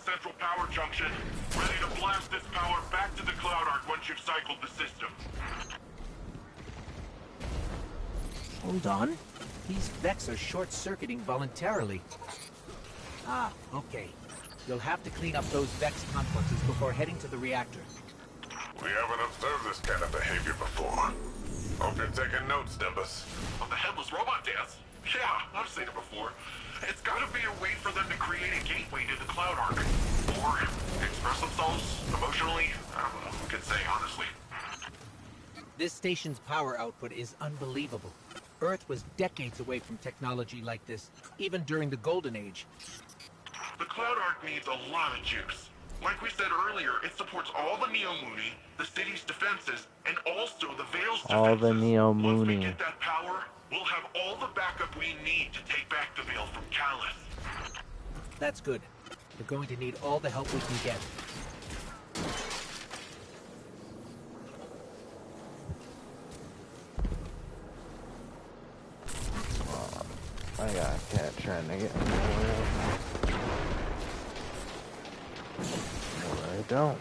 central power junction. Ready to blast this power back to the Cloud Ark once you've cycled the system. Hold on. These Vex are short-circuiting voluntarily. Ah, okay. You'll have to clean up those Vex complexes before heading to the reactor. We haven't observed this kind of behavior before. Hope you're taking notes, Nimbus. On the headless robot dance? Yeah, I've seen it before. It's gotta be a way for them to create a gateway to the Cloud Ark. Or express themselves emotionally. I don't know who can say, honestly. This station's power output is unbelievable. Earth was decades away from technology like this, even during the Golden Age. The Cloud Ark needs a lot of juice. Like we said earlier, it supports all the Neomuni, the city's defenses, and also the Veil's defenses. All the Neomuni. Once we get that power, we'll have all the backup we need to take back the Veil from Callus. That's good. We're going to need all the help we can get. I got a cat trying to get in the way. No, I don't.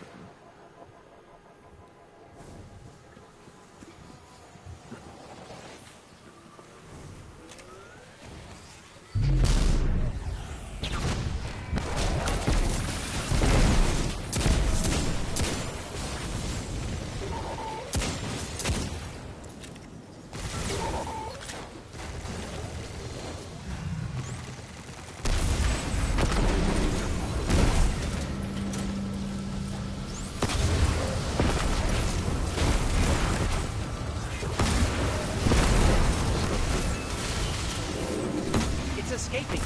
Escaping.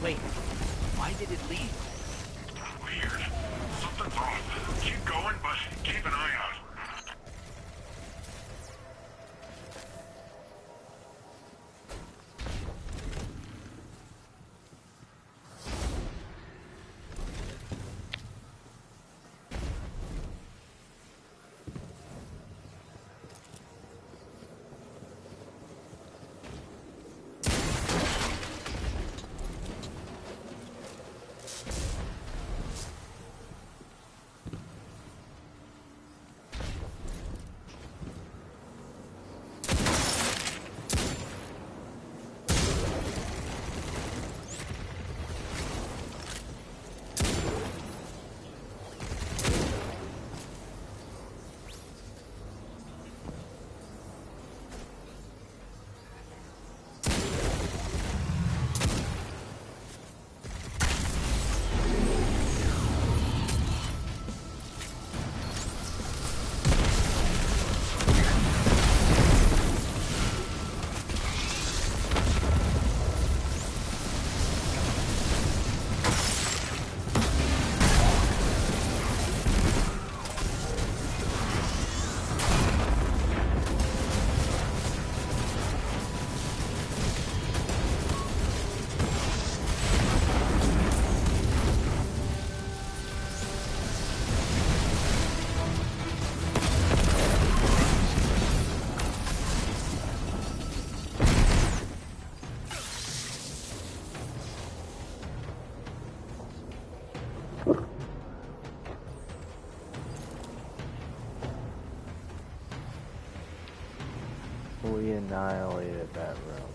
Wait, why did it leave? Weird. Something's off. Keep going, but keep an eye out. We annihilated that room.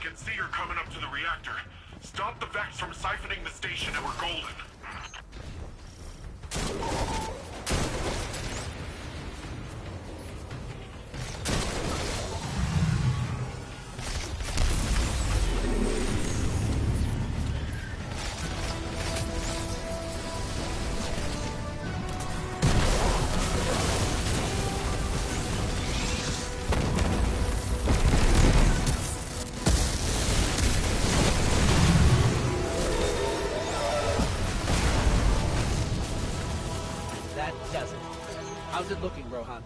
can see her coming up to the reactor. Stop the Vex from siphoning the station and we're golden. How's it looking, Rohan?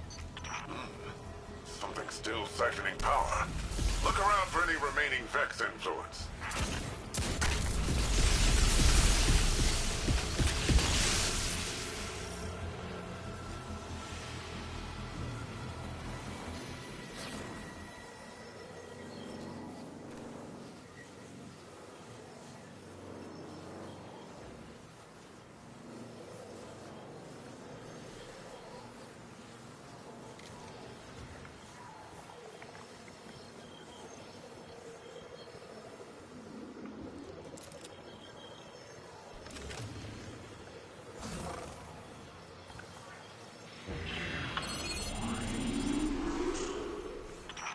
Something still siphoning power. Look around for any remaining Vex influence.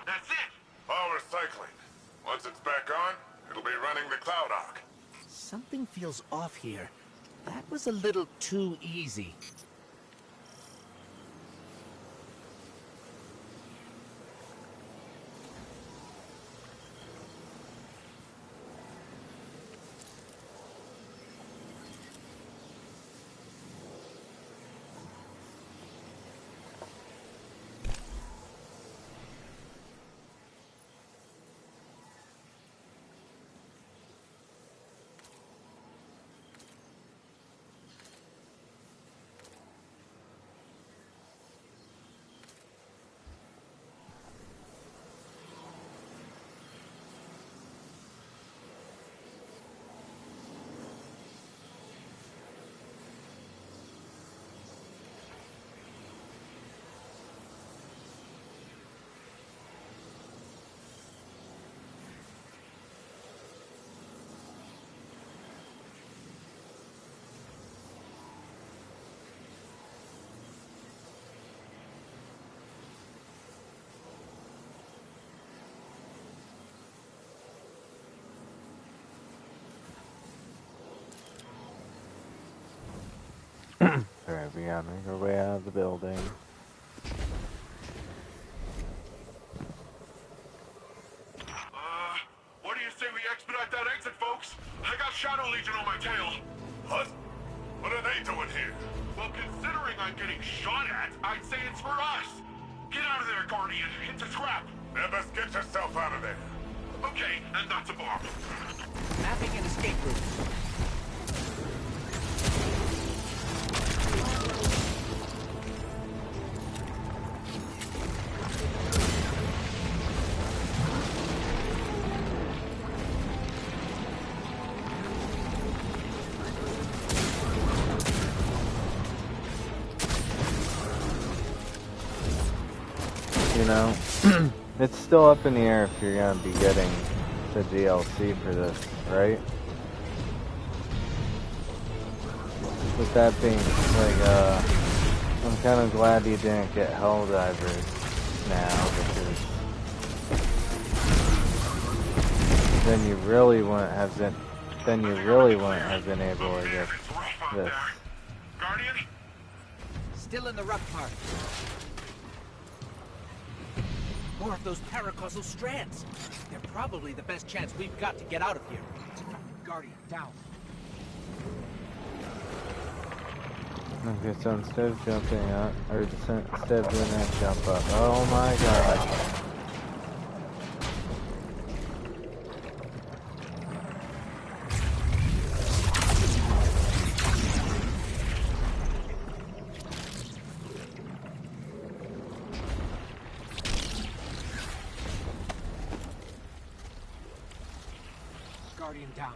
That's it! Power cycling. Once it's back on, it'll be running the Cloud Arc. Something feels off here. That was a little too easy. Alright, we gotta make our way out of the building. What do you say we expedite that exit, folks? I got Shadow Legion on my tail. What? What are they doing here? Well, considering I'm getting shot at, I'd say it's for us. Get out of there, Guardian. It's a trap. Never get yourself out of there. Okay, and that's a bomb. Mapping an escape route. You know, it's still up in the air if you're gonna be getting the DLC for this, right? With that being, like, I'm kind of glad you didn't get Helldivers now, because then you really wouldn't have been, able to get this. Guardian? Still in the rough part. More of those paracausal strands. They're probably the best chance we've got to get out of here. Guardian, down. Okay, so instead of jumping out, or instead of doing that, jump up. Oh my god. Guardian down.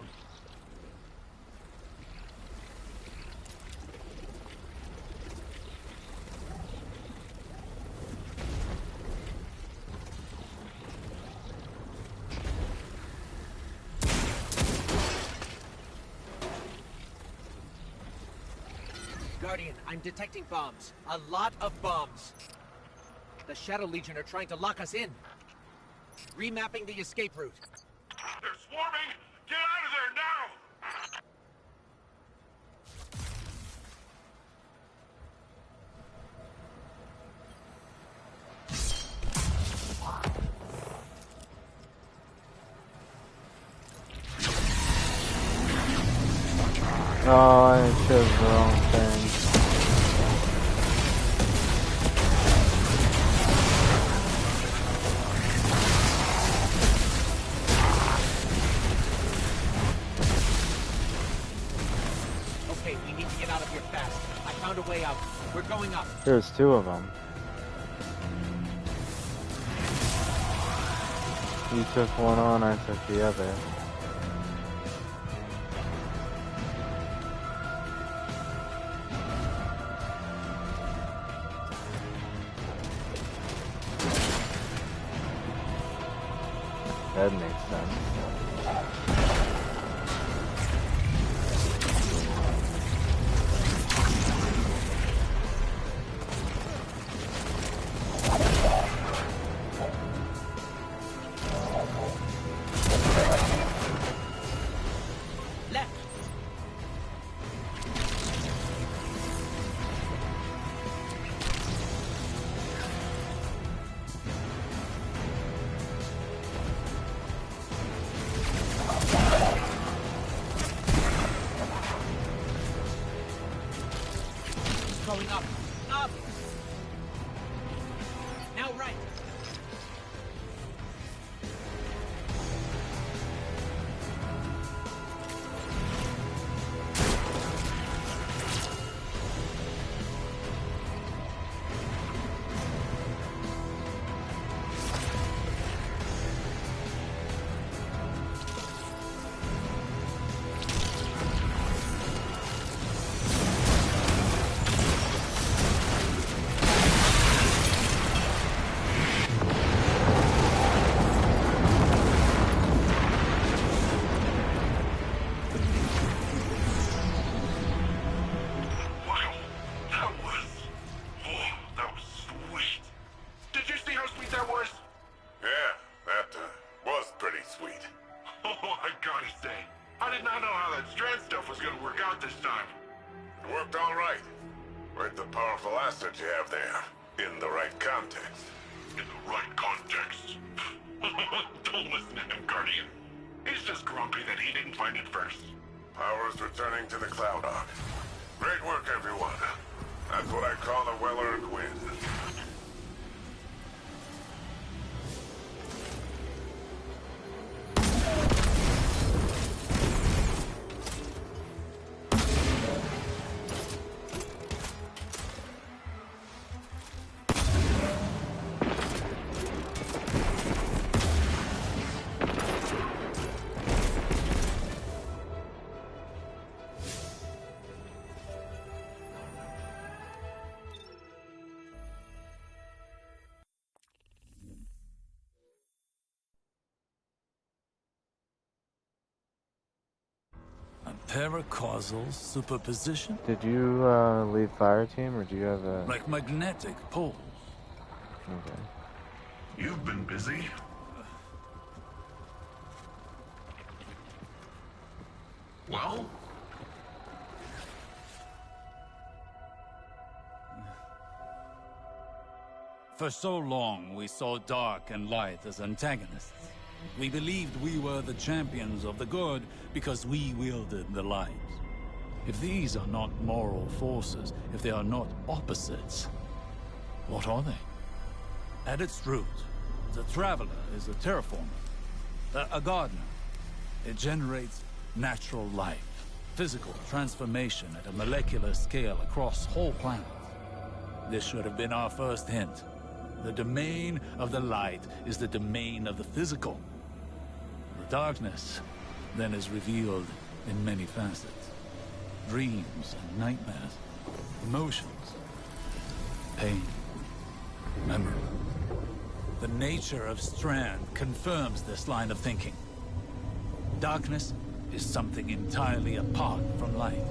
Guardian, I'm detecting bombs. A lot of bombs. The Shadow Legion are trying to lock us in. Remapping the escape route. They're swarming! Get out of there now! Oh, I chose the wrong thing. Okay, we need to get out of here fast. I found a way out. We're going up. There's two of them. You took one on, I took the other. That makes sense. Left. Going up. Up. Now right. With the powerful asset you have there, in the right context. In the right context? Don't listen to him, Guardian. He's just grumpy that he didn't find it first. Power's returning to the Cloud Ark. Great work, everyone. That's what I call a well-earned win. Paracausal superposition? Did you leave fire team, or do you have a... Like magnetic poles. Okay. You've been busy. Well? For so long, we saw dark and light as antagonists. We believed we were the champions of the good because we wielded the light. If these are not moral forces, if they are not opposites, what are they? At its root, the Traveler is a terraformer, a gardener. It generates natural life, physical transformation at a molecular scale across whole planets. This should have been our first hint. The domain of the light is the domain of the physical. The darkness then is revealed in many facets. Dreams and nightmares, emotions, pain, memory. The nature of Strand confirms this line of thinking. Darkness is something entirely apart from light.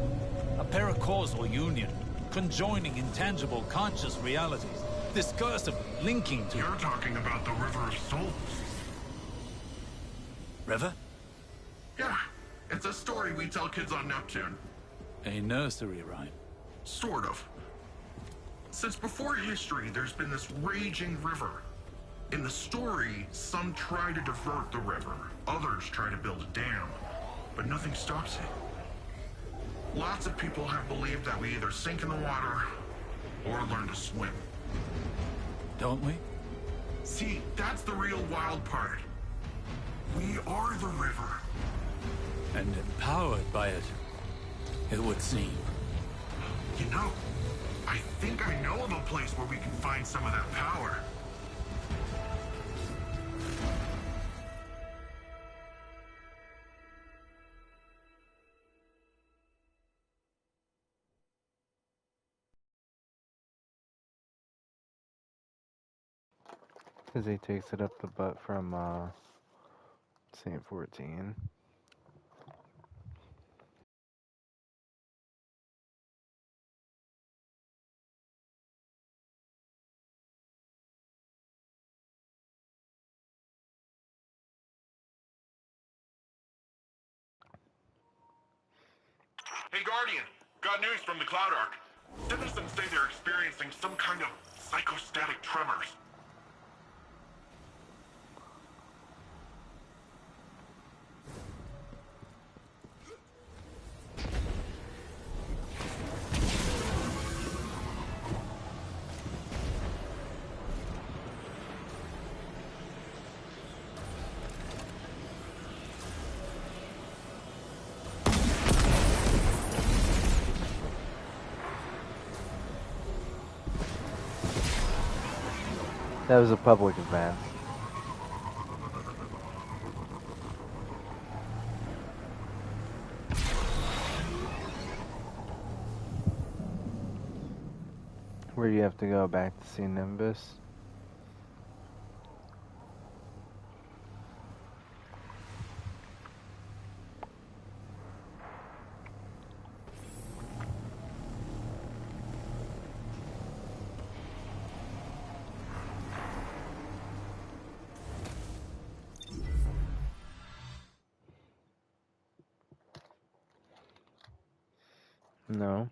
A paracausal union conjoining intangible conscious realities. This curse of linking to... You're talking about the River of Souls. River? Yeah, it's a story we tell kids on Neptune. A nursery rhyme. Sort of. Since before history, there's been this raging river. In the story, some try to divert the river, others try to build a dam, but nothing stops it. Lots of people have believed that we either sink in the water or learn to swim. Don't we? See, that's the real wild part. We are the river. And empowered by it, it would seem. You know, I think I know of a place where we can find some of that power. Because he takes it up the butt from Saint 14. Hey, Guardian, got news from the Cloud Ark. Citizens say they're experiencing some kind of psychostatic tremors. That was a public event. Where do you have to go back to see Nimbus? No.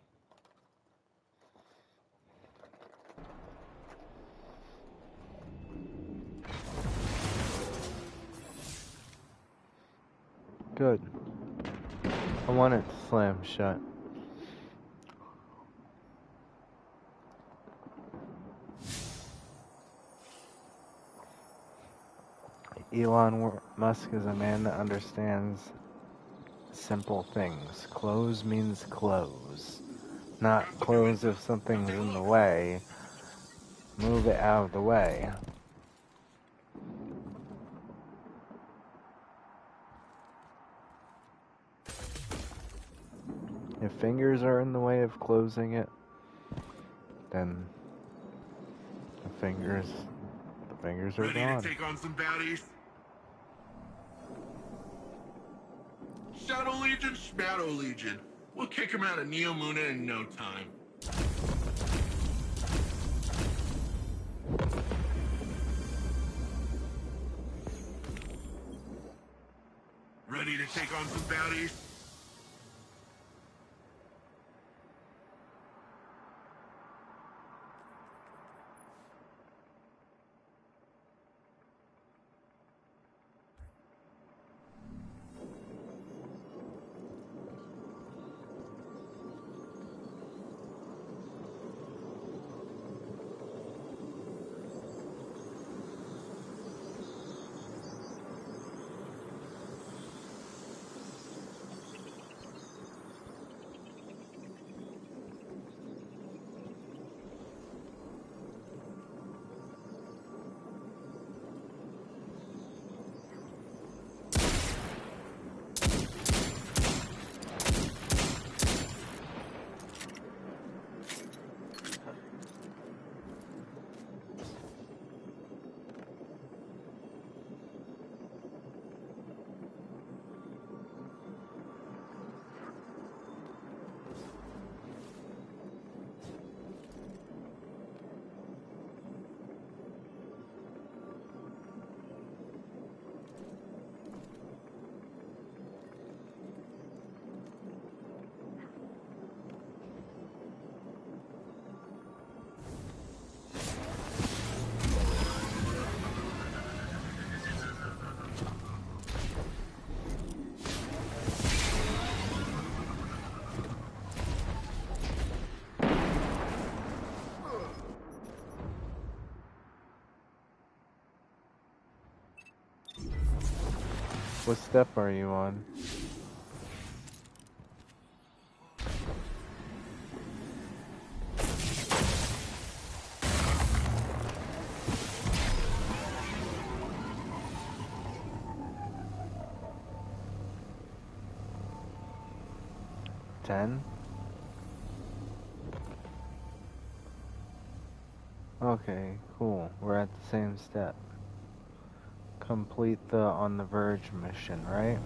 Good. I want it to slam shut. Elon Musk is a man that understands simple things. Close means close. Not close if something's in the way. Move it out of the way. If fingers are in the way of closing it, then the fingers are Ready gone. to take on some baddies? Shadow Legion, Shadow Legion. We'll kick him out of Neomuna in no time. Ready to take on some baddies? What step are you on? Ten? Okay, cool. We're at the same step. Complete the On the Verge mission, right?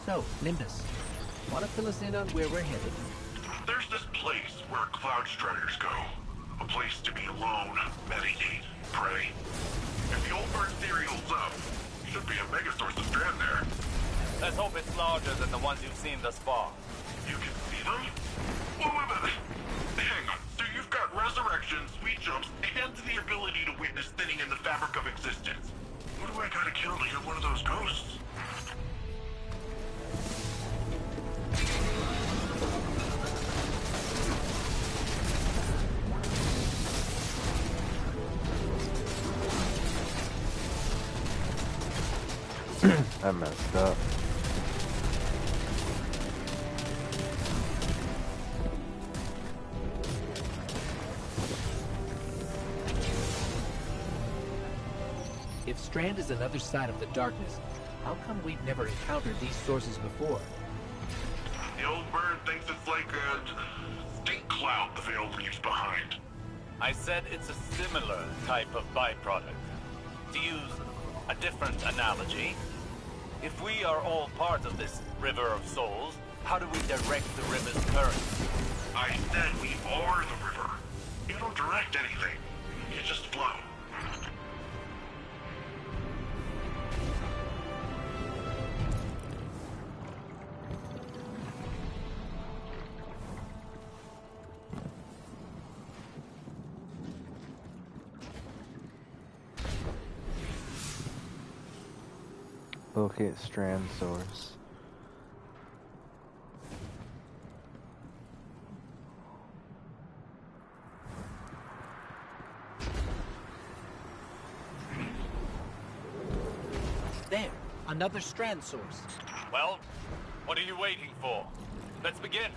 So, Nimbus, want to fill us in on where we're headed? There's this place where Cloud Striders go. A place to be alone, meditate, pray. If the old bird theory holds up, should be a mega source of Strand there. Let's hope it's larger than the ones you've seen thus far. You can see them? Wait a minute. Hang on. So you've got resurrection, sweet jumps, and the ability to witness thinning in the fabric of existence. What do I gotta kill to get one of those ghosts? I messed up. If Strand is another side of the darkness, how come we've never encountered these sources before? The old bird thinks it's like a stink cloud the Veil leaves behind. I said it's a similar type of byproduct. To use a different analogy, if we are all part of this river of souls, how do we direct the river's current? I said we are the river. You don't direct anything. You just flow. Locate Strand source. There, another Strand source. Well, what are you waiting for? Let's begin.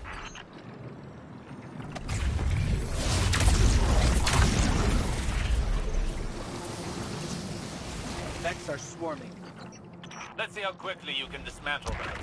Vex are swarming. Let's see how quickly you can dismantle them.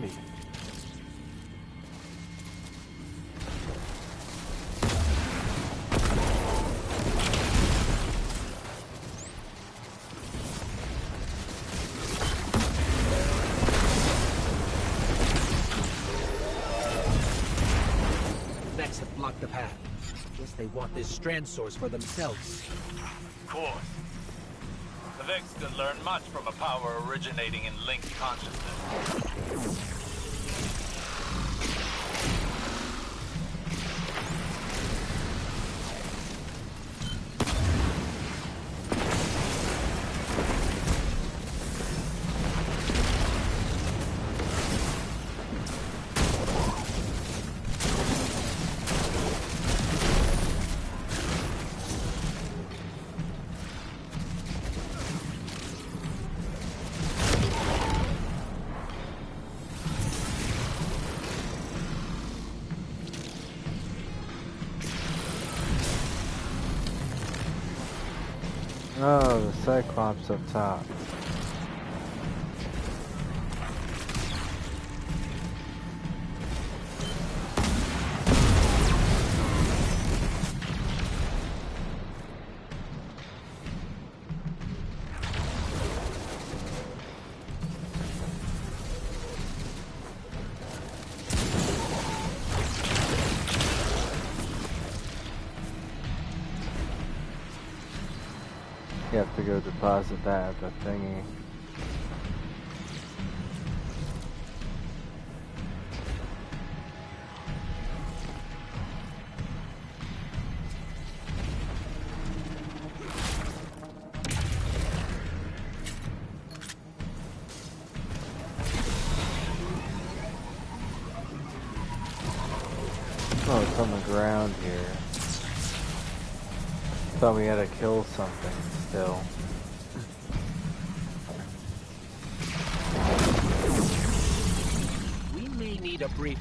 candy. Vex have blocked the path. Guess they want this strand source for themselves. Of course. The Vex could learn much from a power originating in linked consciousness. Oh, the Cyclops up top. You have to go deposit that at the thingy. Oh, it's on the ground here. Thought we had to kill something still. We may need a breather.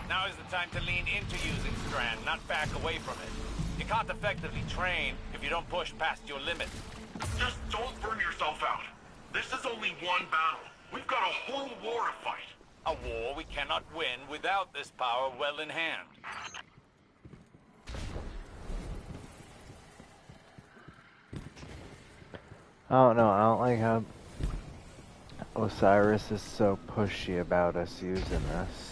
Now is the time to lean into using Strand, not back away from it. You can't effectively train if you don't push past your limit. Just don't burn yourself out. This is only one battle. We've got a whole war to fight. A war we cannot win without this power well in hand. I don't know, I don't like how Osiris is so pushy about us using this.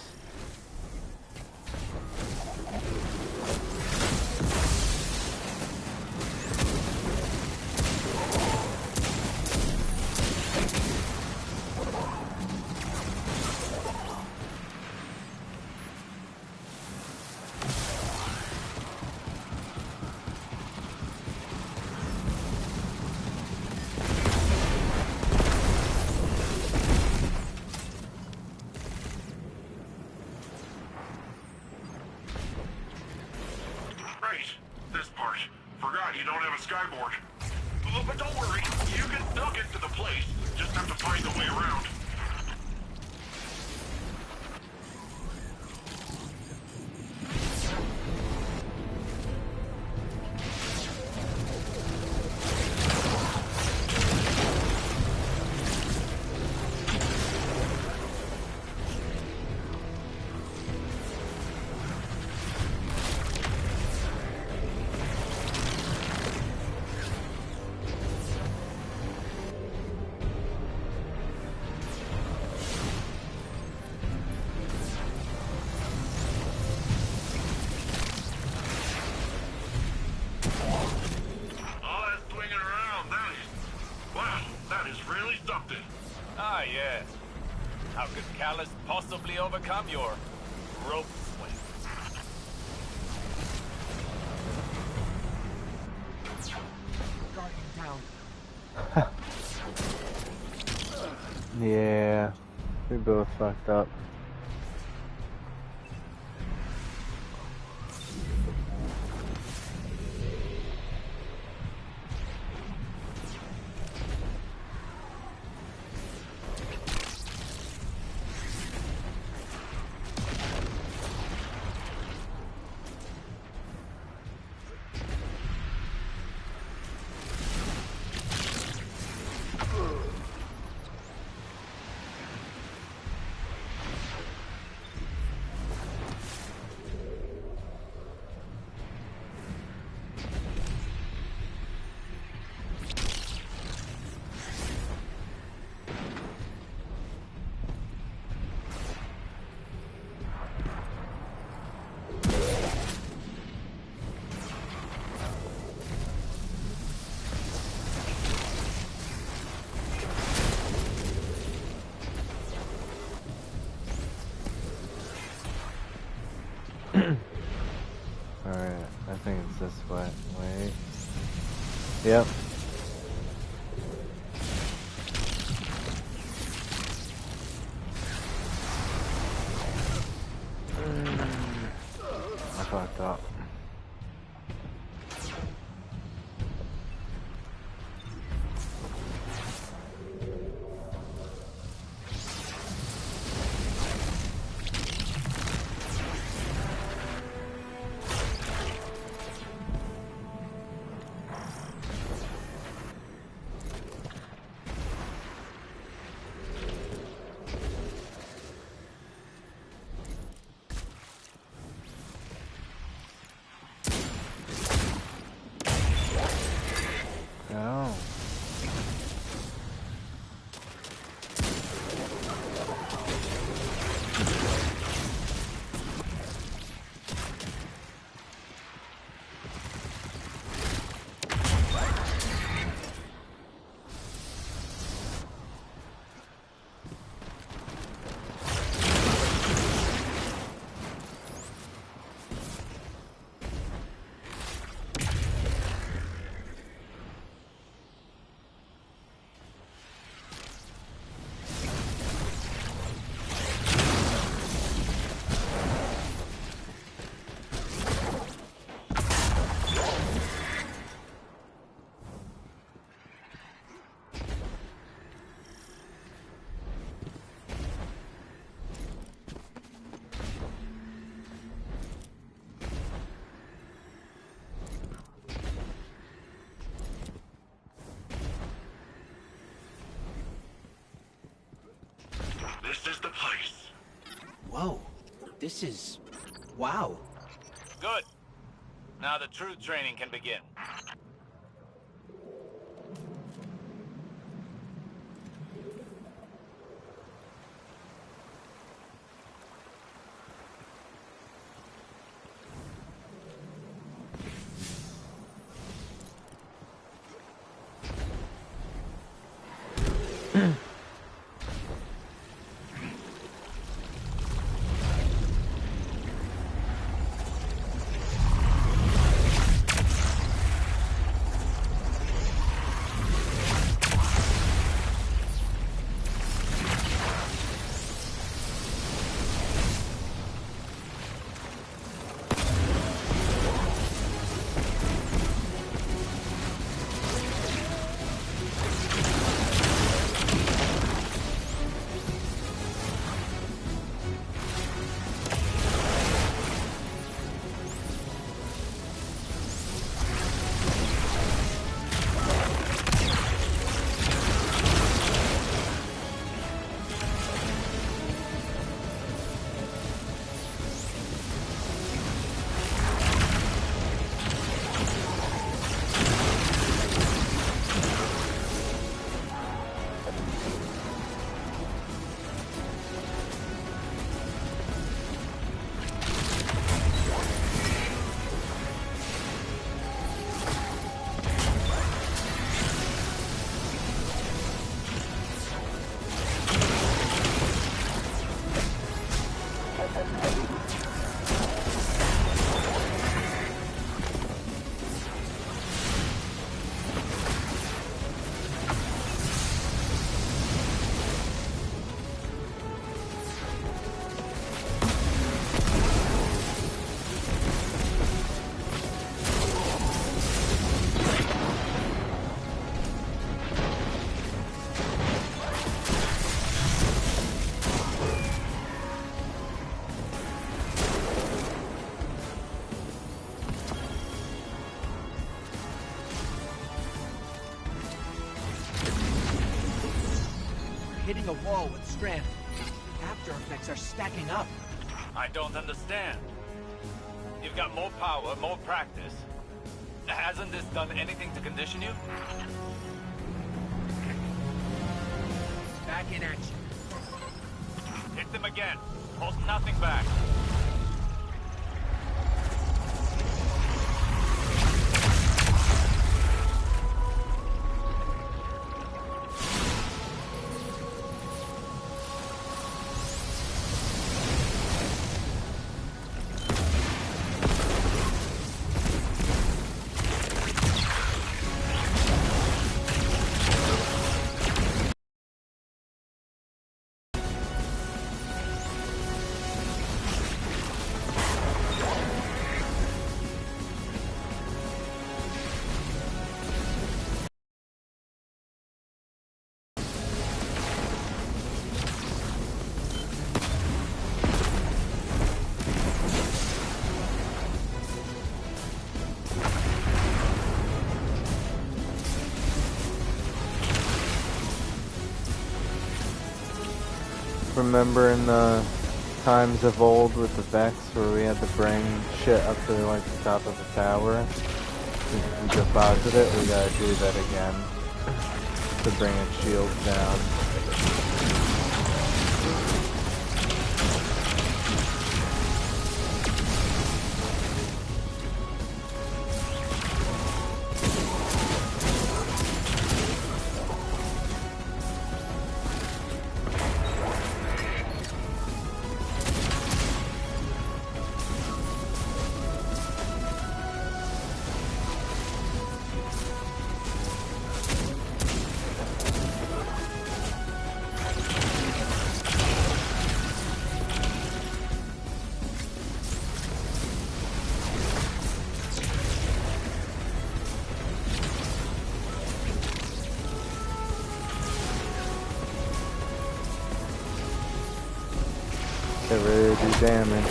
Right. This part. Forgot you don't have a skyboard. But don't worry. You can still get to the place. Just have to find the way around. Ah, yes. How could Callus possibly overcome your rope swing? Guardian down. Yeah, we both fucked up. Alright, I think it's this way. Wait. Yep. I fucked up. Oh. This is the place. Whoa. This is... wow. Good. Now the true training can begin. Hitting a wall with strength. After effects are stacking up. I don't understand. You've got more power, more practice. Hasn't this done anything to condition you? Back in action. Hit them again. Hold nothing back. remember in the times of old with the Vex where we had to bring shit up to like the top of the tower? We deposit it, we gotta do that again to bring its shields down. They really do damage.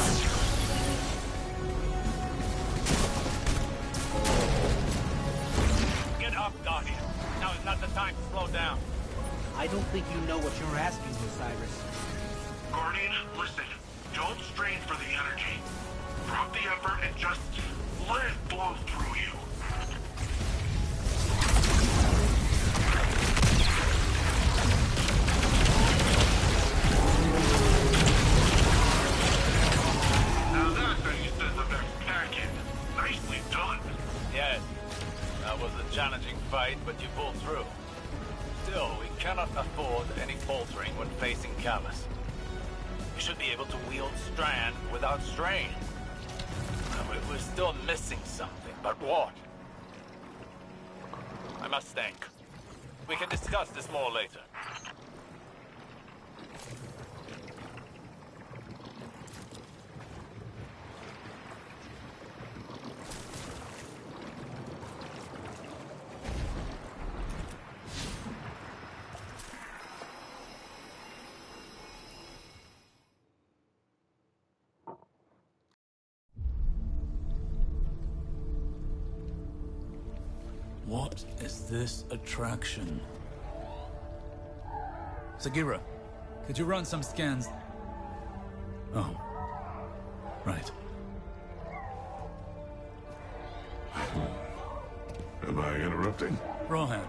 Get up, Guardian. Now is not the time to slow down. I don't think you know what you're asking, Osiris. Guardian, listen. Don't strain for the energy. Drop the effort and just let it flow through you. Now that's how you send the next packet. Nicely done. Yes, that was a challenging fight, but you pulled through. Still, we cannot afford any faltering when facing Callus. We should be able to wield Strand without strain. We're still missing something, but what? I must think. We can discuss this more later. What is this attraction? Sagira, could you run some scans? Oh, right. Am I interrupting? Rohan,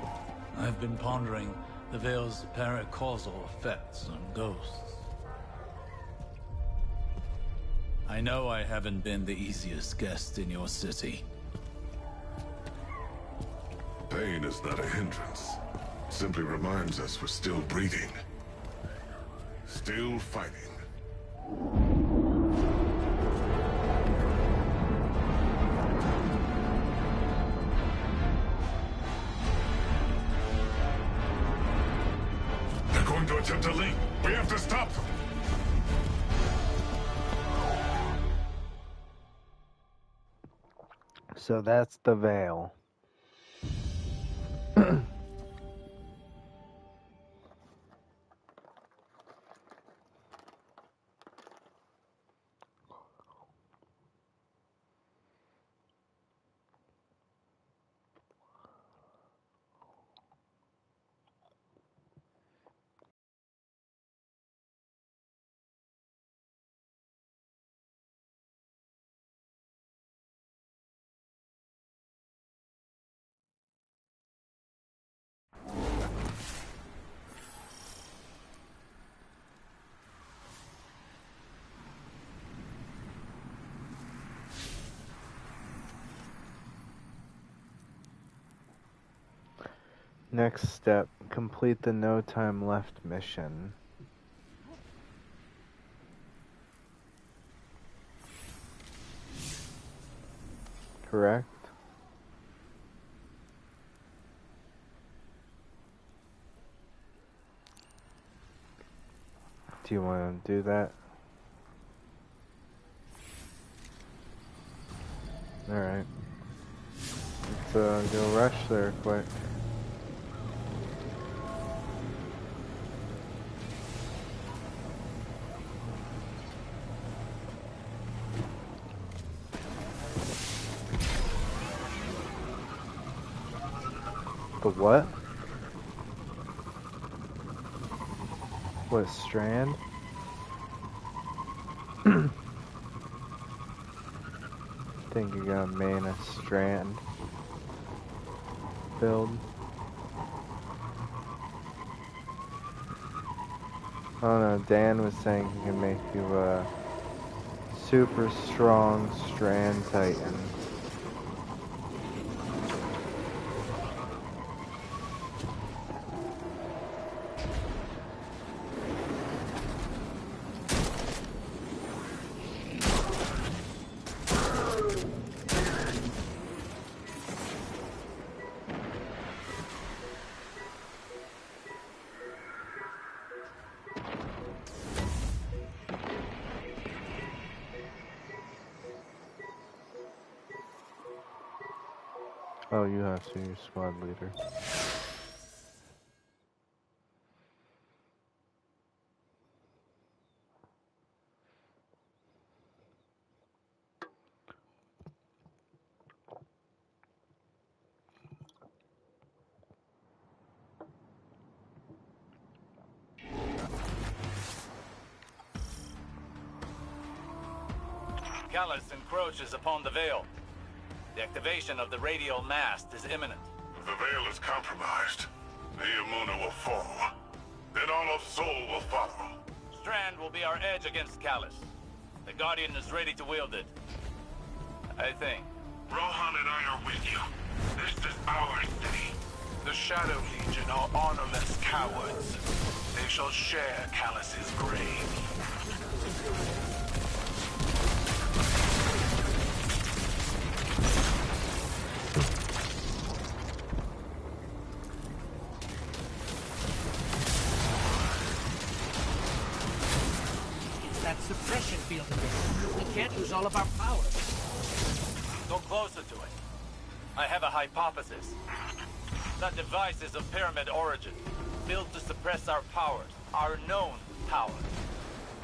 I've been pondering the Veil's paracausal effects on ghosts. I know I haven't been the easiest guest in your city. Pain is not a hindrance. Simply reminds us we're still breathing. Still fighting. They're going to attempt to leap. We have to stop them. So that's the Veil. Next step, complete the No Time Left mission. Correct? Do you want to do that? Alright. Let's go rush there quick. The what? What, Strand? think you're gonna main a Strand build? I don't know, Dan was saying he can make you a super strong Strand Titan. Oh, you have to, you're squad leader. Callus encroaches upon the Veil. The activation of the radial mast is imminent. If the Veil is compromised, the Eamuna will fall. Then all of Sol will follow. Strand will be our edge against Callus. The Guardian is ready to wield it. I think. Rohan and I are with you. This is our city. The Shadow Legion are honorless cowards. They shall share Callus's grave. That suppression field again. We can't use all of our power. Go closer to it. I have a hypothesis. That device is of pyramid origin, built to suppress our powers, our known powers.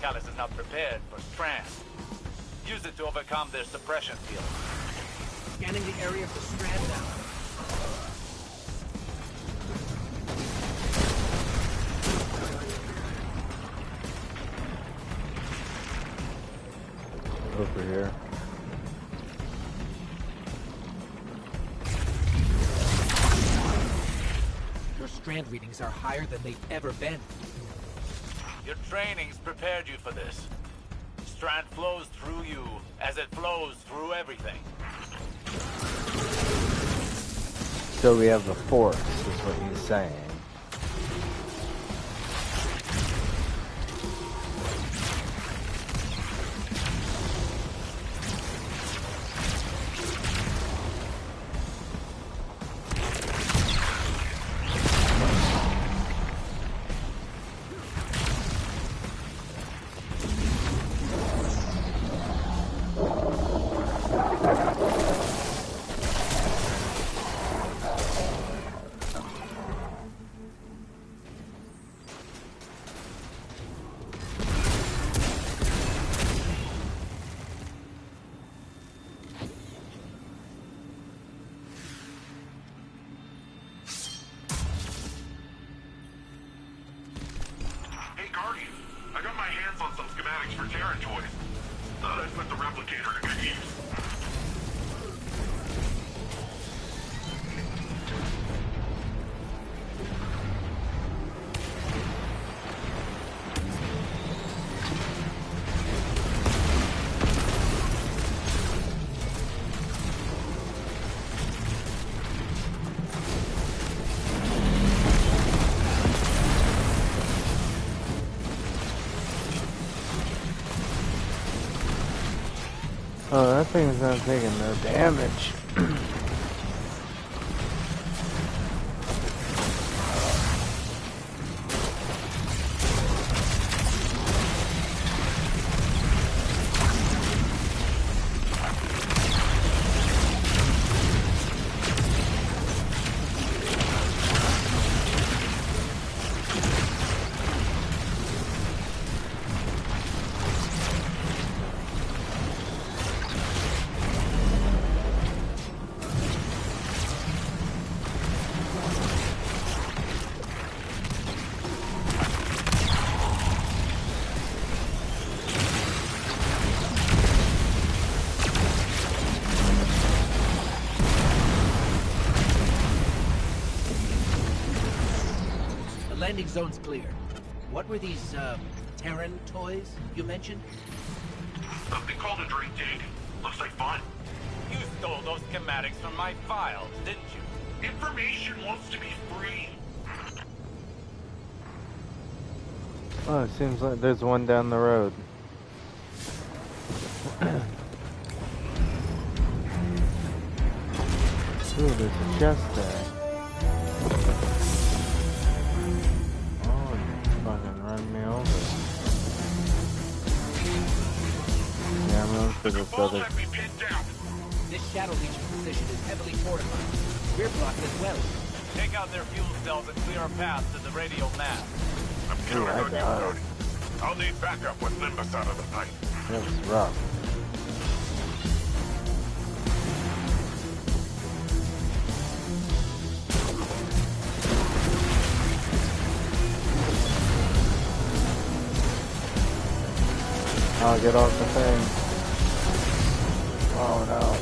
Callus is not prepared for Strand. Use it to overcome their suppression field. Scanning the area for Strand now. Over here. Your Strand readings are higher than they've ever been. Your training's prepared you for this. Strand flows through you as it flows through everything. So we have the Force, is what he's saying. Hey, Guardian. I got my hands on some schematics for Terran toys. Thought I'd put the replicator to good use. Oh, that thing's not taking no damage. landing zone's clear. What were these, Terran toys you mentioned? Something called a Drake dig. Looks like fun. You stole those schematics from my files, didn't you? Information wants to be free. Oh, it seems like there's one down the road. Ooh, there's a chest there. Oh, you fucking run me over. Yeah, I'm going for this other. Have me pinned down. This Shadow Legion position is heavily fortified. We're blocked as well. Take out their fuel cells and clear a path to the radial mast. I'm counting I on you, got it. Brody. I'll need backup with Nimbus out of the fight. That was rough. I'll get off the thing. Oh no.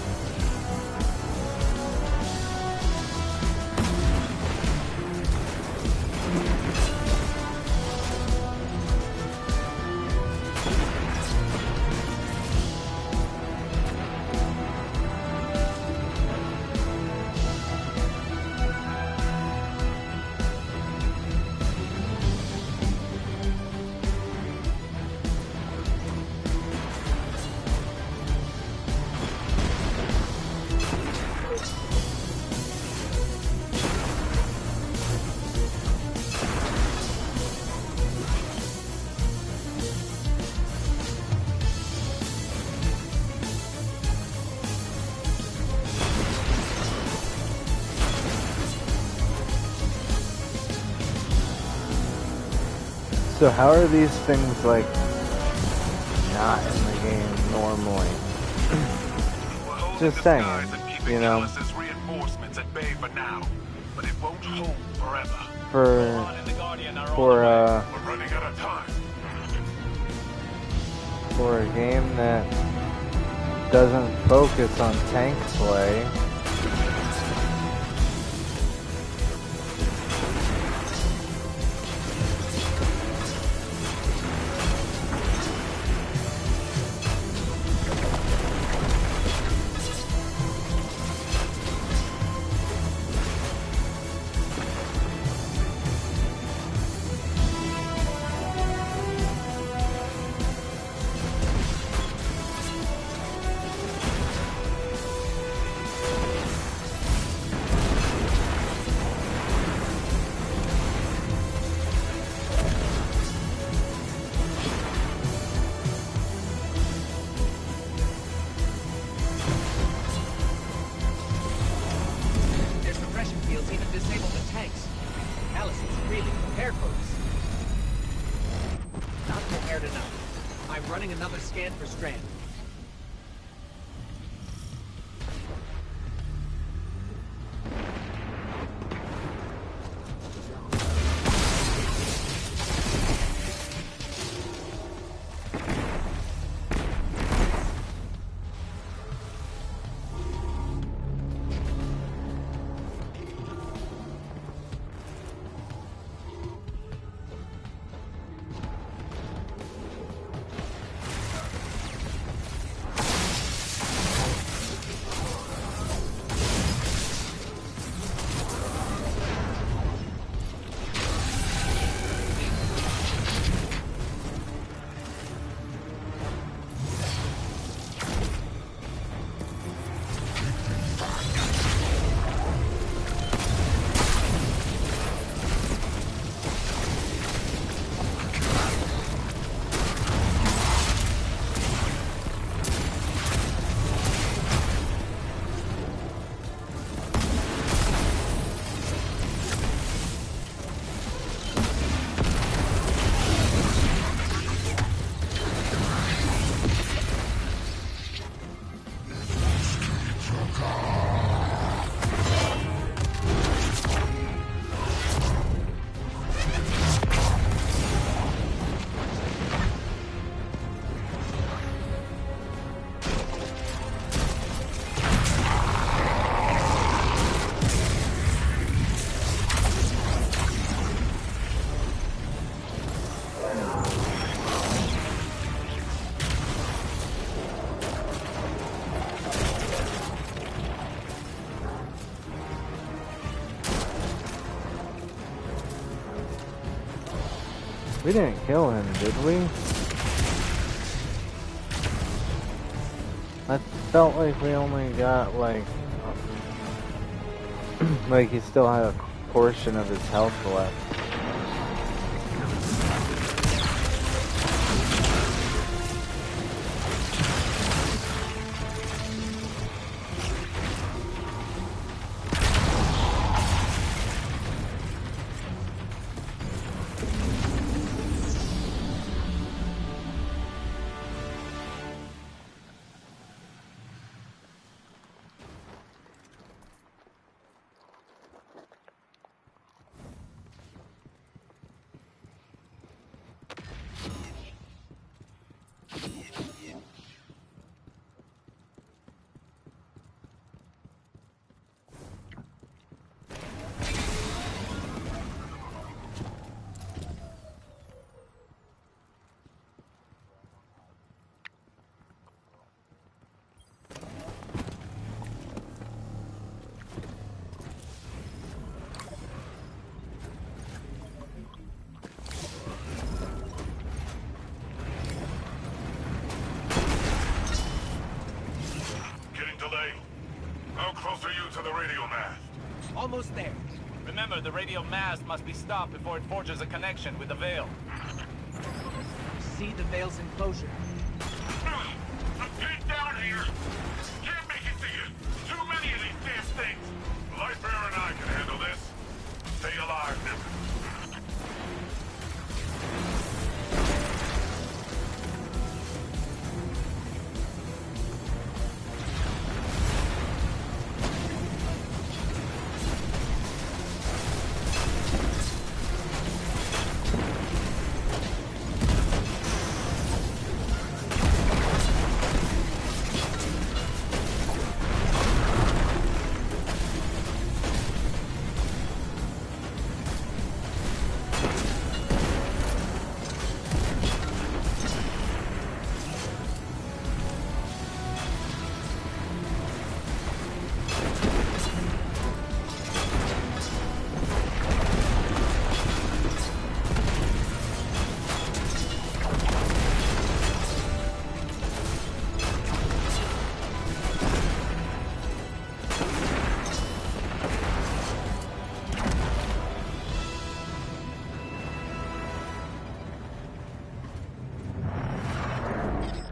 So how are these things like not in the game normally? We're holding Just the saying, skies and keeping you know. Ellis's reinforcements at bay for now, but it won't hold forever. For And the Guardian are on for the way. We're running out of time. for a game that doesn't focus on tank play. Their suppression fields even disable the tanks. Alice is really prepared for this. Not prepared enough. I'm running another scan for Strand. We didn't kill him, did we? I felt like we only got like like he still had a portion of his health left. Almost there. Remember, the radio mast must be stopped before it forges a connection with the Veil. See the Veil's enclosure. Get down here! Can't make it to you! Too many of these damn things! Lightbearer and I can handle this. Stay alive, Nimbus.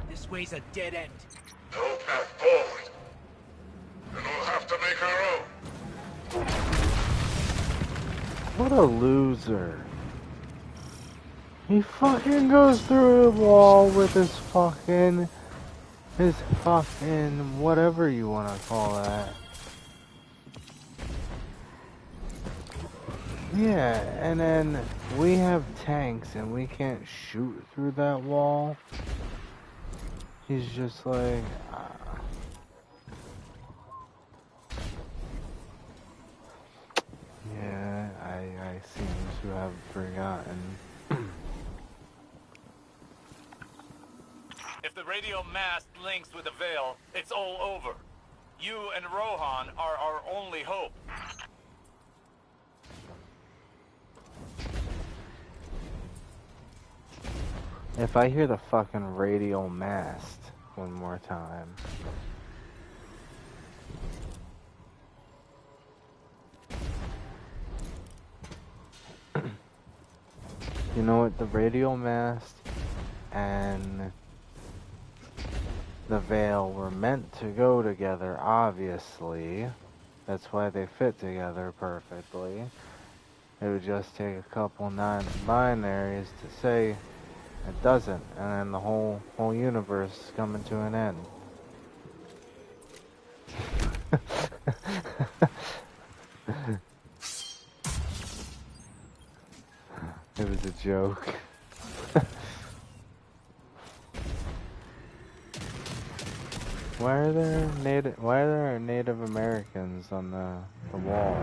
This way's a dead end. No path forward. Then we'll have to make our own. What a loser. He fucking goes through the wall with his fucking whatever you want to call that. Yeah, and then we have tanks and we can't shoot through that wall. He's just like, yeah, I seem to have forgotten. If the radio mast links with the Veil, it's all over. You and Rohan are our only hope. If I hear the fucking radial mast one more time. You know what, the radial mast and the Veil were meant to go together, obviously. That's why they fit together perfectly. It would just take a couple non-binaries to say it doesn't, and then the whole universe is coming to an end. It was a joke. Why are there Native Americans on the wall?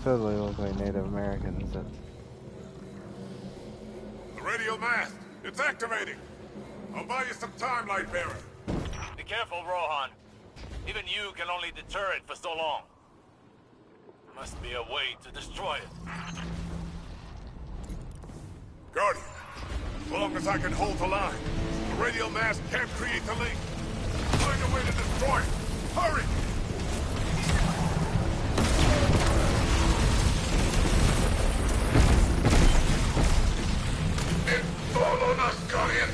Totally look like Native Americans. The radio mast! It's activating! I'll buy you some time, Lightbearer. Be careful, Rohan. Even you can only deter it for so long. Must be a way to destroy it. Guardian, as long as I can hold the line, the radio mast can't create the link. Find a way to destroy it. Hurry! It's all on us, Guardian!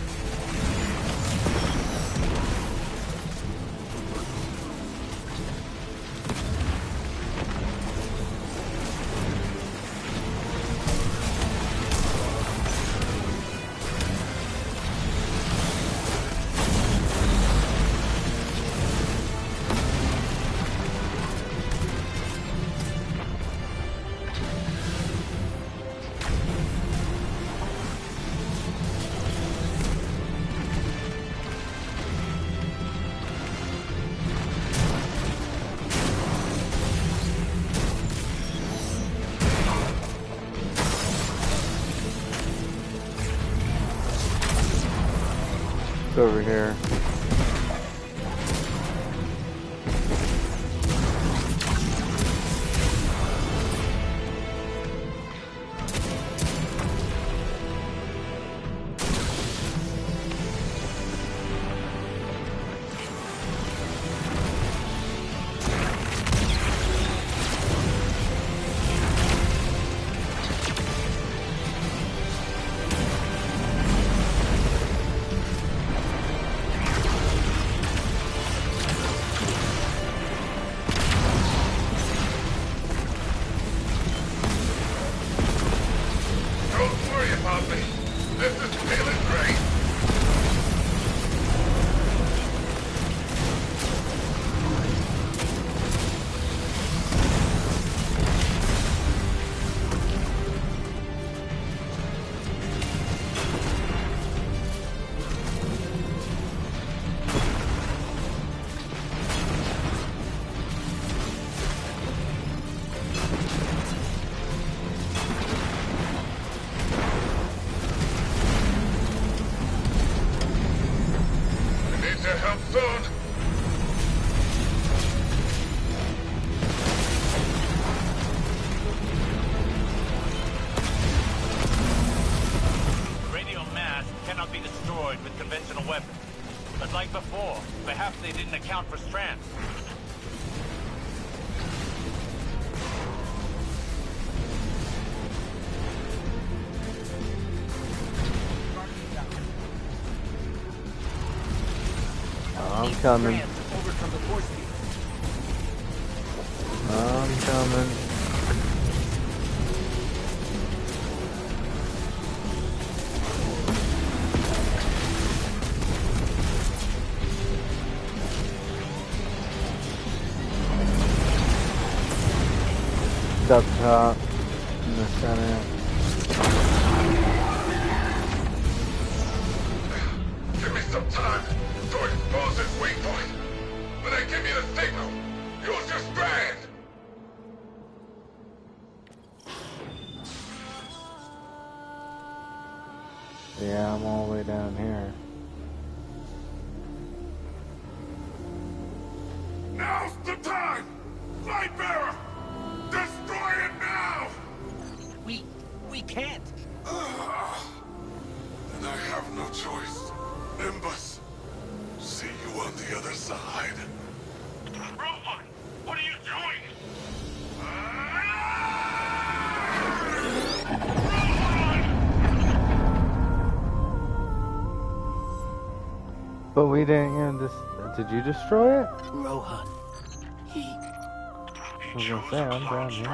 It's over here. I'm coming. I'm coming. It's up top in the center. Give me some time to expose this weak point. When I give you the signal, use your strand. Yeah, I'm all the way down here. Now's the time! Lightbearer! Destroy it now! We can't. Then I have no choice. Nimbus, see you on the other side. Rohan, what are you doing? But we didn't even did you destroy it? Rohan. I was gonna say, I'm down here.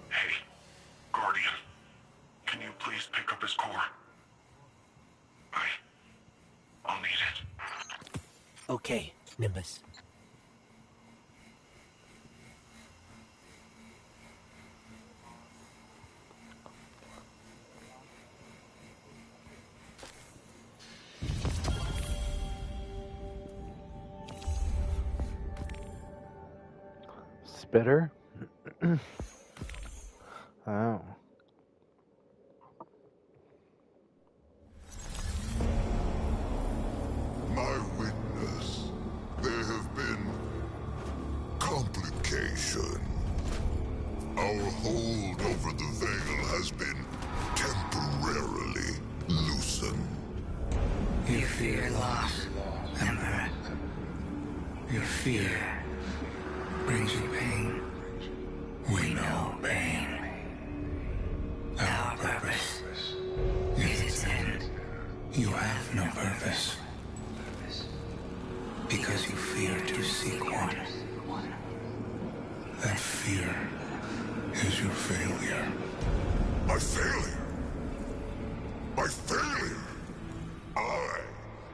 Hey, Guardian, can you please pick up his core? I'll need it. Okay, Nimbus. Spitter? Oh. My witness, there have been complications. Our hold over the Veil has You fear loss, Emperor. Your fear brings you pain. We know pain. Our purpose is its end. You have no purpose. Because you fear to seek one. That fear is your failure. My failure? My failure? I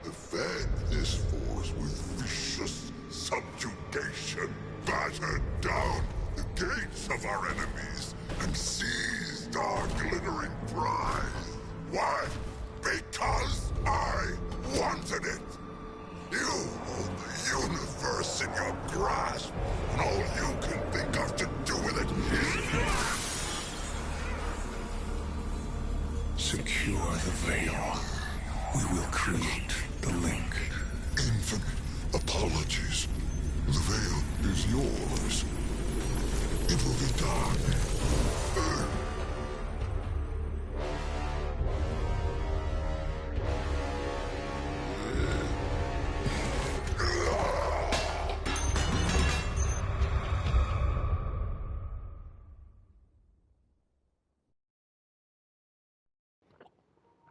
have fed this force with vicious subjugation, battered down the gates of our enemies, and seized our glittering prize. Why? Because I wanted it. You hold the universe in your grasp, and all you can think of to do with it is... Secure the veil. We will create the link. Infinite apologies. The veil is yours. It will be done.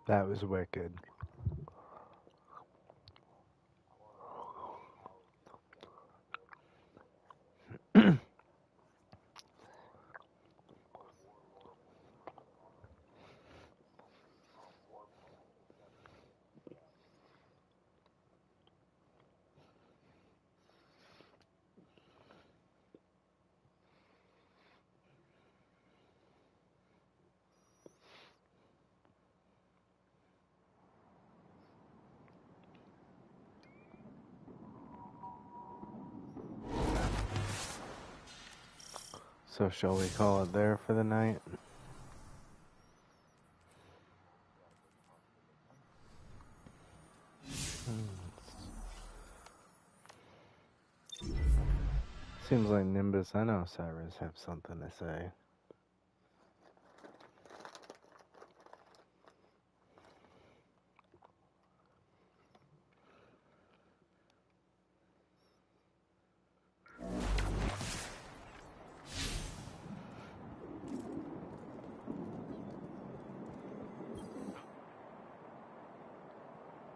That was wicked. So shall we call it there for the night? Seems like Nimbus and Osiris have something to say.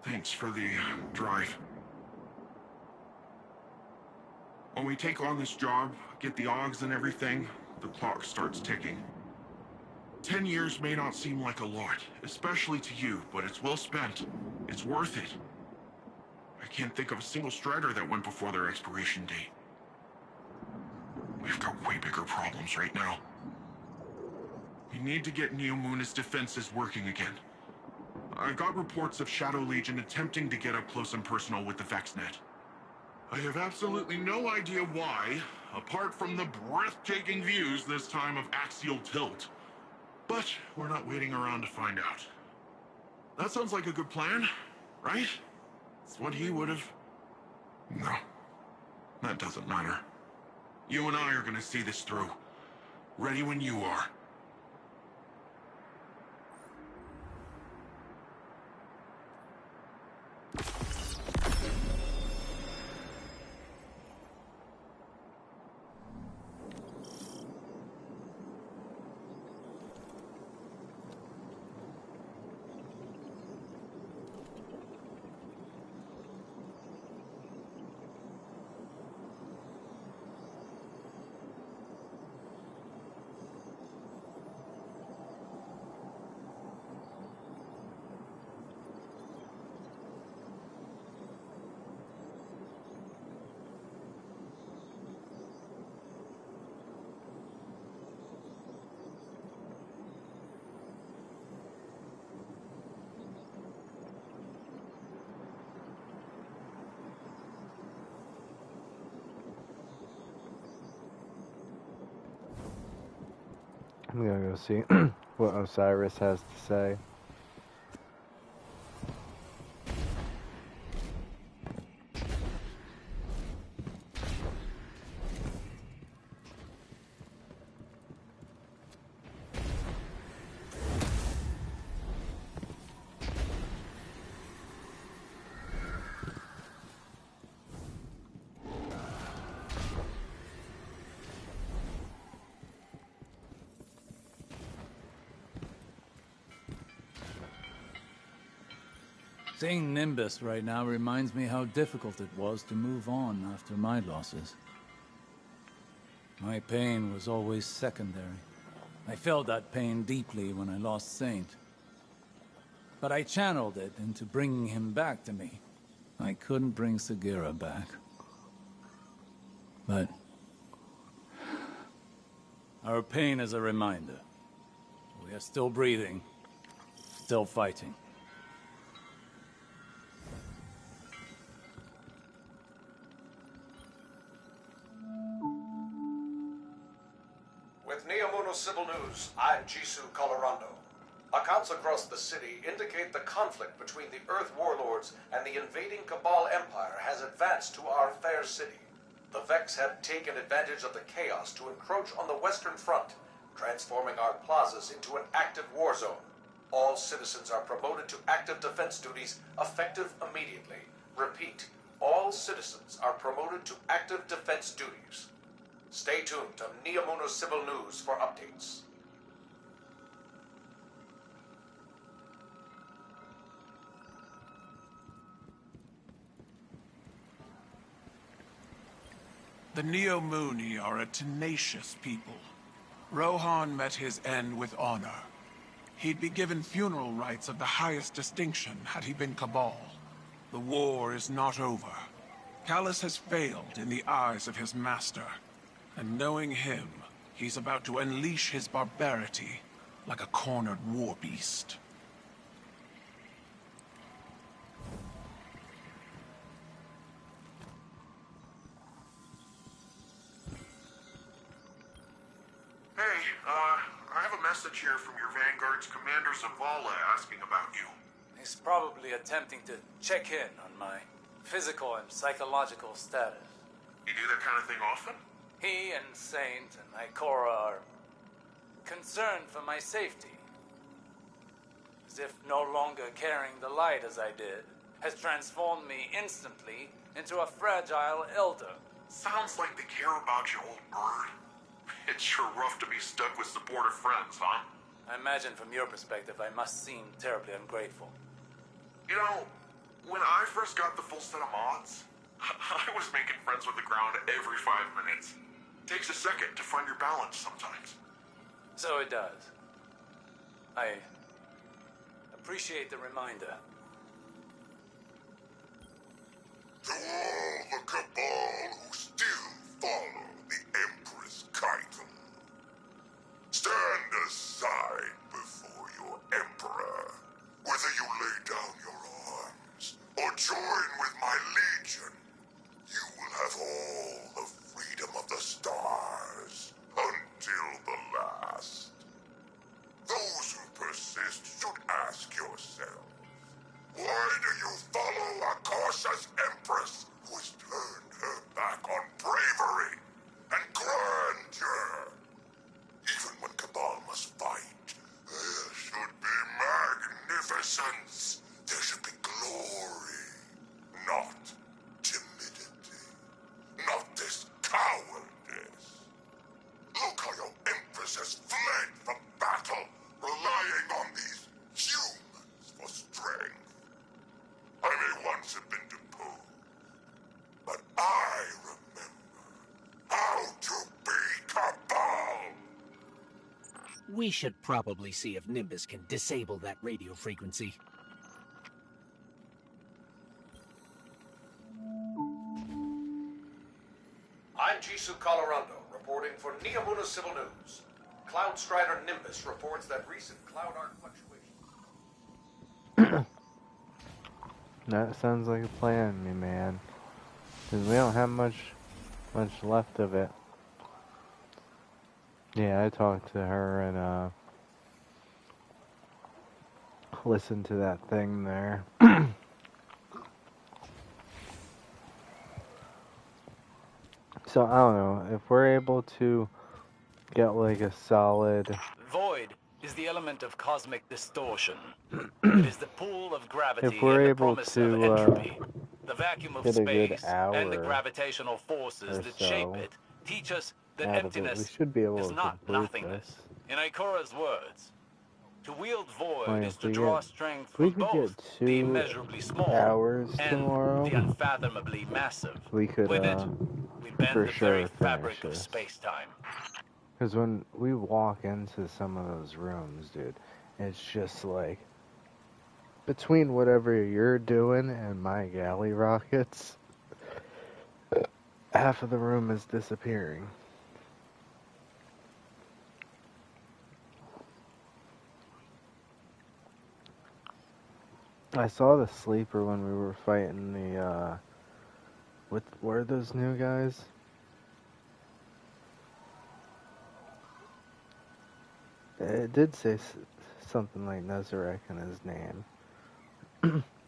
Thanks for the drive. When we take on this job, get the Augs and everything, the clock starts ticking. 10 years may not seem like a lot, especially to you, but it's well spent. It's worth it. I can't think of a single Strider that went before their expiration date. We've got way bigger problems right now. We need to get Neomuna's defenses working again. I've got reports of Shadow Legion attempting to get up close and personal with the VexNet. I have absolutely no idea why, apart from the breathtaking views this time of axial tilt. But we're not waiting around to find out. That sounds like a good plan, right? It's what he would have... No, that doesn't matter. You and I are gonna see this through. Ready when you are. I'm gonna go see what Osiris has to say. Seeing Nimbus right now reminds me how difficult it was to move on after my losses. My pain was always secondary. I felt that pain deeply when I lost Saint. But I channeled it into bringing him back to me. I couldn't bring Sagira back. But our pain is a reminder. We are still breathing, still fighting. With Neomuno Civil News, I'm Jisoo Colorando. Accounts across the city indicate the conflict between the Earth Warlords and the invading Cabal Empire has advanced to our fair city. The Vex have taken advantage of the chaos to encroach on the Western Front, transforming our plazas into an active war zone. All citizens are promoted to active defense duties effective immediately. Repeat, all citizens are promoted to active defense duties. Stay tuned to Neomuno Civil News for updates. The Neomuni are a tenacious people. Rohan met his end with honor. He'd be given funeral rites of the highest distinction had he been Cabal. The war is not over. Callus has failed in the eyes of his master. And knowing him, he's about to unleash his barbarity like a cornered war beast. Hey, I have a message here from your Vanguard's Commander Zavala asking about you. He's probably attempting to check in on my physical and psychological status. You do that kind of thing often? He and Saint and Ikora are concerned for my safety. As if no longer carrying the light as I did has transformed me instantly into a fragile elder. Sounds like they care about you, old bird. It's sure rough to be stuck with supportive friends, huh? I imagine from your perspective I must seem terribly ungrateful. You know, when I first got the full set of mods, I was making friends with the ground every 5 minutes. Takes a second to find your balance sometimes. So it does. I appreciate the reminder. To all the Cabal who still follow the Empress Kaiten, stand aside before your Emperor. Whether you lay down your arms or join with my Legion, you will have all the freedom of the stars until the last. Those who persist should ask yourselves, why do you follow Akosha's Empress, who has turned her back on bravery and grandeur? Even when Cabal must fight, there should be magnificence. There should be glory, not timidity, not this cowardice. Look how your Empress has fled from battle, relying on these humans for strength. I may once have been deposed, but I remember how to be Cabal. We should probably see if Nimbus can disable that radio frequency. I'm Jisoo Colorando, reporting for Neomuno Civil News. Cloud Strider Nimbus reports that recent cloud arc fluctuations... That sounds like a plan to me, man. Because we don't have much left of it. Yeah, I talked to her and listened to that thing there. So I don't know if we're able to get like a solid. Void is the element of cosmic distortion. It is the pool of gravity If we're and the able promise to of entropy. The vacuum of get a good space hour and the gravitational forces or that shape so it teach us that out of it, we emptiness should be able is to not complete nothingness. this. In Ikora's words, To wield Void Like, is to draw strength if we from could get both the 2 immeasurably small hours and tomorrow, the unfathomably massive. we could, With it, we bend for the very sure finish fabric of this. space-time. Because when we walk into some of those rooms, dude, it's just like, between whatever you're doing and my galley rockets, half of the room is disappearing. I saw the sleeper when we were fighting the, what were those new guys? It did say something like Nezarek in his name.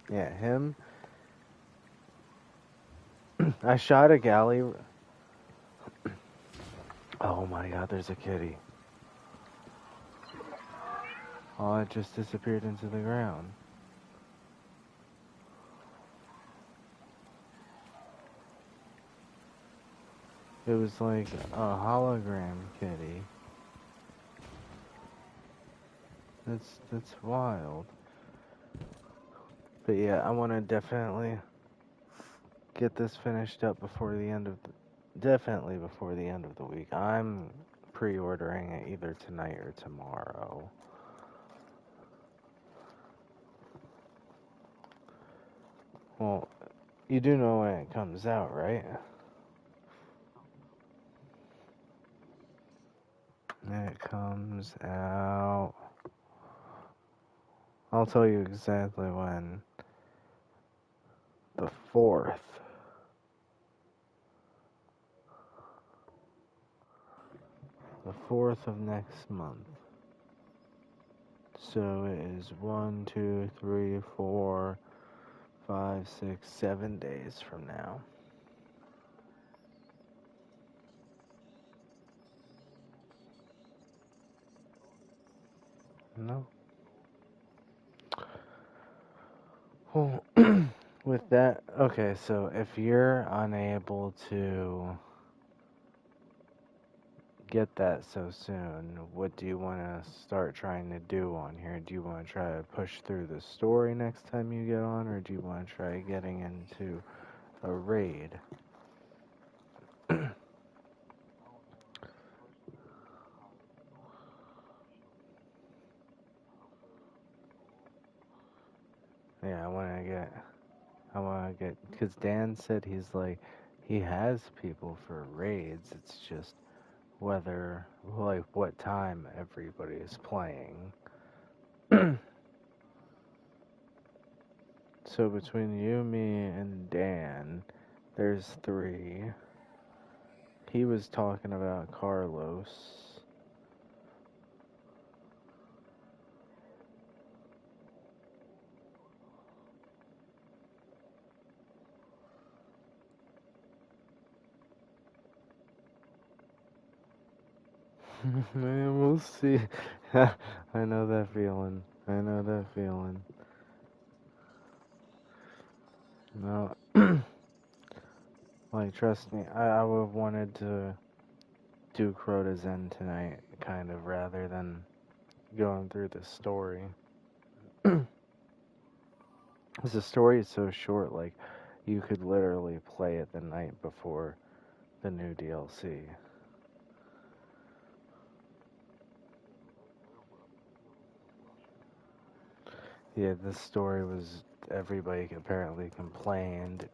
Yeah, him. I shot a galley. Oh my god, there's a kitty. Oh, it just disappeared into the ground. It was like a hologram kitty. That's wild. But yeah, I want to definitely get this finished up before the end of definitely before the end of the week. I'm pre-ordering it either tonight or tomorrow. Well, you do know when it comes out, right? It comes out. I'll tell you exactly when. The 4th. The 4th of next month. So it is 1, 2, 3, 4, 5, 6, 7 days from now. No. Well, with that, okay, so if you're unable to get that so soon, what do you want to start trying to do on here? Do you want to try to push through the story next time you get on, or do you want to try getting into a raid? Yeah, I want to get, because Dan said he's like, he has people for raids, it's just whether, like, what time everybody is playing. So between you, me, and Dan, there's 3. He was talking about Carlos. Man, we'll see. I know that feeling. I know that feeling. No. Like, trust me, I would have wanted to do Crota's End tonight, kind of, rather than going through the story. Because the story is so short, like, you could literally play it the night before the new DLC. Yeah, this story was, everybody apparently complained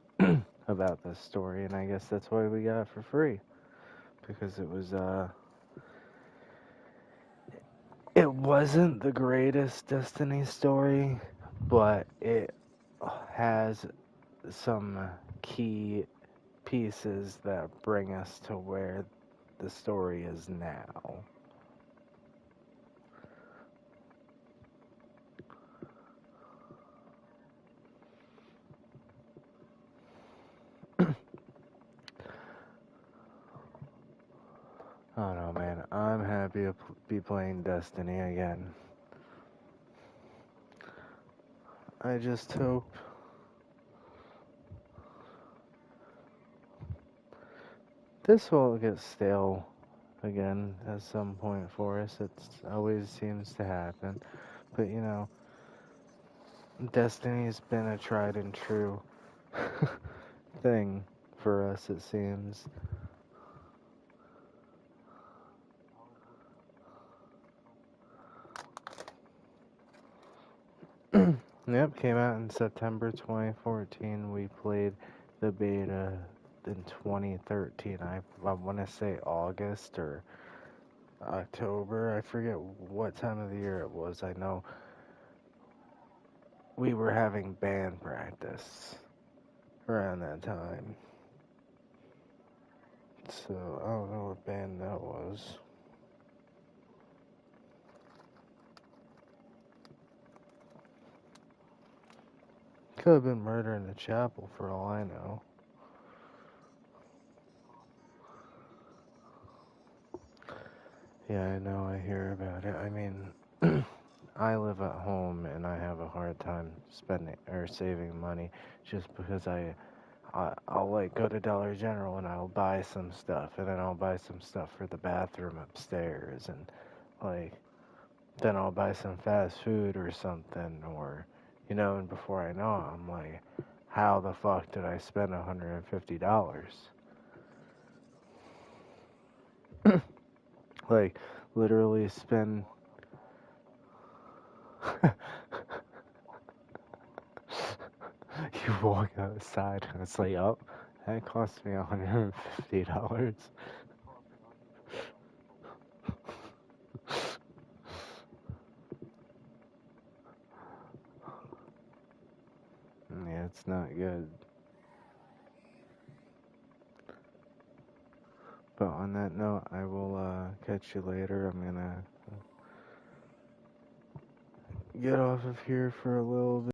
about this story, and I guess that's why we got it for free. Because it was, it wasn't the greatest Destiny story, but it has some key pieces that bring us to where the story is now. I don't know, man. I'm happy to be playing Destiny again. I just hope this will get stale again at some point for us. It always seems to happen. But you know, Destiny's been a tried and true thing for us, it seems. Yep, came out in September 2014. We played the beta in 2013. I want to say August or October. I forget what time of the year it was. I know we were having band practice around that time. So, I don't know what band that was. Could have been Murder in the Chapel for all I know. Yeah, I know, I hear about it. I mean, I live at home and I have a hard time spending or saving money just because I'll like go to Dollar General and I'll buy some stuff and then I'll buy some stuff for the bathroom upstairs and like then I'll buy some fast food or something or you know, and before I know it, I'm like, how the fuck did I spend $150? Like literally spend you walk outside and it's like, oh, that cost me $150. Yeah, it's not good. But on that note, I will catch you later. I'm gonna get off of here for a little bit.